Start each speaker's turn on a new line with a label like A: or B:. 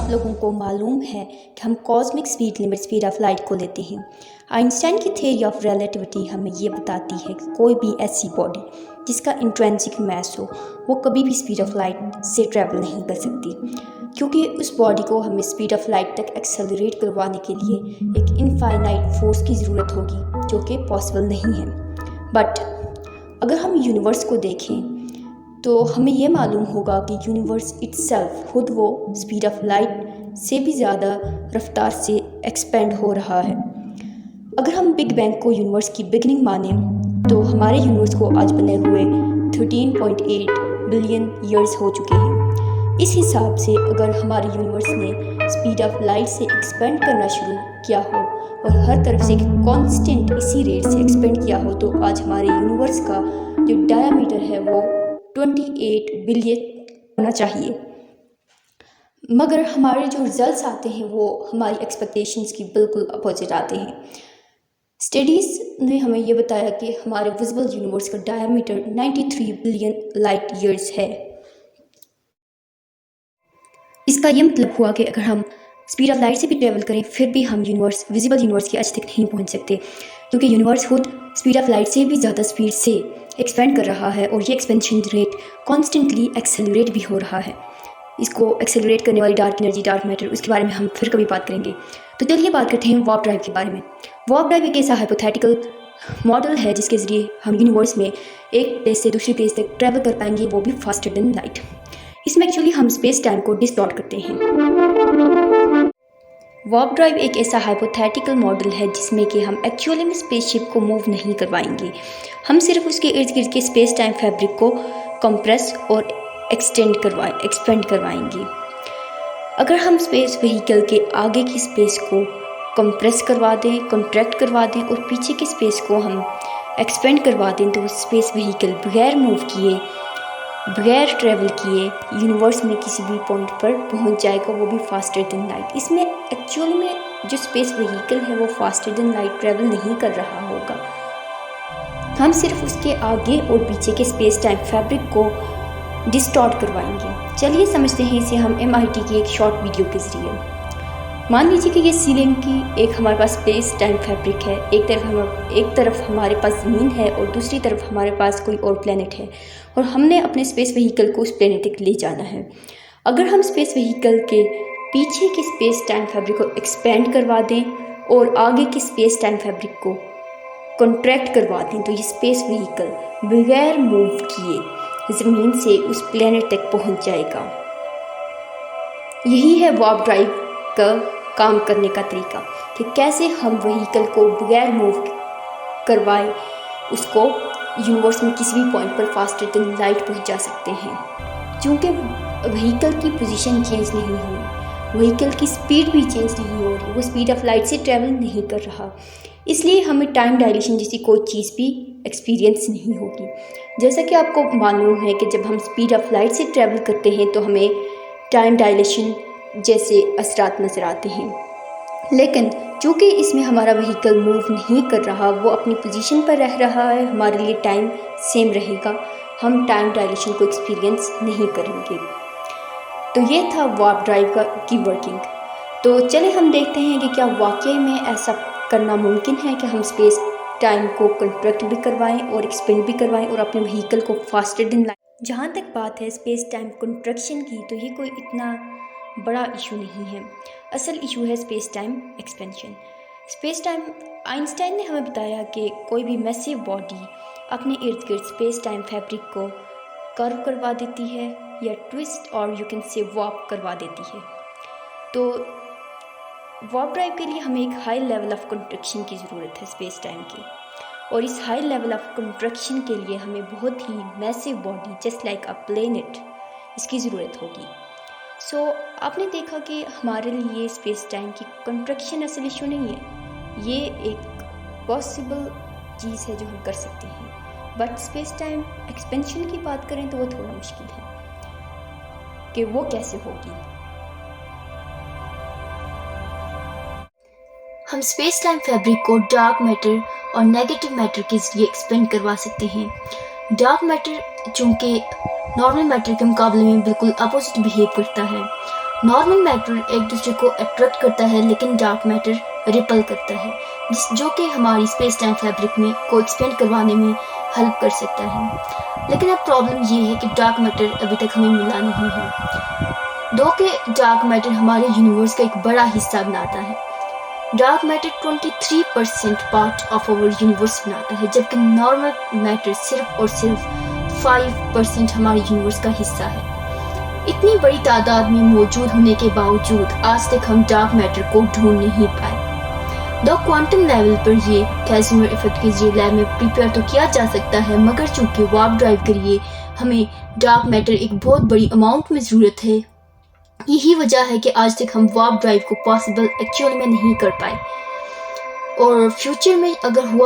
A: आप लोगों को मालूम है कि हम cosmic speed limit speed of light को लेते हैं। आइंस्टाइन की थ्योरी ऑफ रिलेटिविटी हमें ये बताती है कि कोई भी ऐसी बॉडी जिसका इंट्रिंसिक मास हो वो कभी भी स्पीड ऑफ लाइट से ट्रैवल नहीं कर सकती, क्योंकि उस बॉडी को हमें स्पीड ऑफ लाइट तक एक्सेलरेट करवाने के लिए एक इनफाइनाइट फोर्स की ज़रूरत होगी, जो कि पॉसिबल नहीं है। बट अगर हम यूनिवर्स को देखें तो हमें ये मालूम होगा कि यूनिवर्स इट्सेल्फ खुद वो स्पीड ऑफ लाइट से भी ज़्यादा रफ्तार से एक्सपेंड हो रहा है। अगर हम बिग बैंग को यूनिवर्स की बिगनिंग माने तो हमारे यूनिवर्स को आज बने हुए 13.8 बिलियन ईयर्स हो चुके हैं। इस हिसाब से अगर हमारे यूनिवर्स ने स्पीड ऑफ लाइट से एक्सपेंड करना शुरू किया हो और हर तरफ से कांस्टेंट इसी रेट से एक्सपेंड किया हो तो आज हमारे यूनिवर्स का जो डायमीटर है वो 28 बिलियन होना चाहिए। मगर हमारे जो रिजल्ट्स आते हैं वो हमारी एक्सपेक्टेशंस की बिल्कुल अपोजिट आते हैं। स्टडीज़ ने हमें ये बताया कि हमारे विजिबल यूनिवर्स का डायमीटर 93 बिलियन लाइट ईयर्स है। इसका ये मतलब हुआ कि अगर हम स्पीड ऑफ लाइट से भी ट्रेवल करें फिर भी हम विजिबल यूनिवर्स के एज तक नहीं पहुंच सकते, क्योंकि यूनिवर्स खुद स्पीड ऑफ लाइट से भी ज़्यादा स्पीड से एक्सपेंड कर रहा है और ये एक्सपेंशन रेट कॉन्स्टेंटली एक्सेलरेट भी हो रहा है। इसको एक्सेलरेट करने वाली डार्क एनर्जी, डार्क मैटर, उसके बारे में हम फिर कभी बात करेंगे। तो चलिए बात करते हैं वार्प ड्राइव के बारे में। वार्प ड्राइव एक ऐसा हाइपोथेटिकल मॉडल है जिसके ज़रिए हम यूनिवर्स में एक प्लेस से दूसरी प्लेस तक ट्रैवल कर पाएंगे, वो भी फास्टर देन लाइट। इसमें एक्चुअली हम स्पेस टाइम को डिस्टॉर्ट करते हैं। वार्प ड्राइव एक ऐसा हाइपोथेटिकल मॉडल है जिसमें कि हम एक्चुअली में स्पेसशिप को मूव नहीं करवाएंगे, हम सिर्फ उसके इर्द गिर्द के स्पेस टाइम फैब्रिक को कंप्रेस और एक्सपेंड करवाएंगे। अगर हम स्पेस व्हीकल के आगे की स्पेस को कंप्रेस करवा दें, कॉन्ट्रैक्ट करवा दें और पीछे की स्पेस को हम एक्सपेंड करवा दें तो स्पेस व्हीकल बगैर मूव किए, बगैर ट्रैवल किए यूनिवर्स में किसी भी पॉइंट पर पहुंच जाएगा, वो भी फास्टर देन लाइट। इसमें एक्चुअली में जो स्पेस व्हीकल है वो फास्टर देन लाइट ट्रैवल नहीं कर रहा होगा, हम सिर्फ उसके आगे और पीछे के स्पेस टाइम फैब्रिक को डिस्टॉर्ट करवाएंगे। चलिए समझते हैं इसे हम MIT की एक शॉर्ट वीडियो के ज़रिए। मान लीजिए कि ये सीलिंग की एक हमारे पास स्पेस टाइम फैब्रिक है, एक तरफ हमारे पास ज़मीन है और दूसरी तरफ हमारे पास कोई और प्लेनेट है और हमने अपने स्पेस व्हीकल को उस प्लेनेट तक ले जाना है। अगर हम स्पेस व्हीकल के पीछे के स्पेस टाइम फैब्रिक को एक्सपेंड करवा दें और आगे के स्पेस टाइम फैब्रिक को कॉन्ट्रैक्ट करवा दें तो ये स्पेस व्हीकल बगैर मूव किए ज़मीन से उस प्लेनेट तक पहुंच जाएगा। यही है वार्प ड्राइव का काम करने का तरीका कि कैसे हम व्हीकल को बगैर मूव करवाए उसको यूनिवर्स में किसी भी पॉइंट पर फास्टर देन लाइट पहुंचा सकते हैं। क्योंकि व्हीकल की पोजीशन चेंज नहीं हुई, व्हीकल की स्पीड भी चेंज नहीं हो रही, वो स्पीड ऑफ लाइट से ट्रैवल नहीं कर रहा, इसलिए हमें टाइम डायलेशन जैसी कोई चीज़ भी एक्सपीरियंस नहीं होगी। जैसा कि आपको मालूम है कि जब हम स्पीड ऑफ लाइट से ट्रैवल करते हैं तो हमें टाइम डायलेशन जैसे असरात नज़र आते हैं, लेकिन चूँकि इसमें हमारा व्हीकल मूव नहीं कर रहा, वो अपनी पोजीशन पर रह रहा है, हमारे लिए टाइम सेम रहेगा, हम टाइम डायलेशन को एक्सपीरियंस नहीं करेंगे। तो ये था वार्प ड्राइव की वर्किंग। तो चले हम देखते हैं कि क्या वाकई में ऐसा करना मुमकिन है कि हम स्पेस टाइम को कंट्रैक्ट भी करवाएं और एक्सपेंड भी करवाएं और अपने व्हीकल को फास्टर देन लाइट। जहाँ तक बात है स्पेस टाइम कंट्रैक्शन की, तो ये कोई इतना बड़ा इशू नहीं है। असल इशू है space time expansion. Space time Einstein ने हमें बताया कि कोई भी मैसिव बॉडी अपने इर्द गिर्द स्पेस टाइम फैब्रिक को कर्व करवा देती है या ट्विस्ट और यू कैन से वार्प करवा देती है। तो वार्प ड्राइव के लिए हमें एक हाई लेवल ऑफ कंट्रैक्शन की ज़रूरत है स्पेस टाइम की, और इस हाई लेवल ऑफ कंट्रैक्शन के लिए हमें बहुत ही massive body just like a planet इसकी ज़रूरत होगी। सो आपने देखा कि हमारे लिए स्पेस टाइम की कंट्रैक्शन असल इशू नहीं है, ये एक पॉसिबल चीज़ है जो हम कर सकते हैं। बट स्पेस टाइम एक्सपेंशन की बात करें तो वो थोड़ा मुश्किल है कि वो कैसे होगी। हम स्पेस टाइम फैब्रिक को डार्क मैटर और नेगेटिव मैटर के जरिए एक्सपेंड करवा सकते हैं। डार्क मैटर चूँकि नॉर्मल मैटर के मुकाबले में बिल्कुल अपोजिट बिहेव करता है,
B: नॉर्मल मैटर एक दूसरे को अट्रैक्ट करता है, लेकिन डार्क मैटर रिपल करता है, जो कि हमारी स्पेस टाइम फैब्रिक में को एक्सपेंड करवाने में हेल्प कर सकता है। लेकिन अब प्रॉब्लम ये है कि डार्क मैटर अभी तक हमें मिला नहीं है। दो कि डार्क मैटर हमारे यूनिवर्स का एक बड़ा हिस्सा बनाता है। Dark matter 23% part of our universe बनाता है, जबकि नॉर्मल मैटर सिर्फ और सिर्फ 5% हमारे यूनिवर्स का हिस्सा है। इतनी बड़ी तादाद में मौजूद होने के बावजूद आज तक हम डार्क मैटर को ढूंढ नहीं पाए। दो क्वांटम लेवल पर ये कैसिमिर इफेक्ट के जरिए लैब में प्रिपेयर तो किया जा सकता है, मगर चूंकि वार्प ड्राइव के लिए हमें डार्क मैटर एक बहुत बड़ी अमाउंट में ज़रूरत है, यही वजह है कि आज तक हम वार्प ड्राइव को पॉसिबल एक्चुअल में नहीं कर पाए। और फ्यूचर में अगर हुआ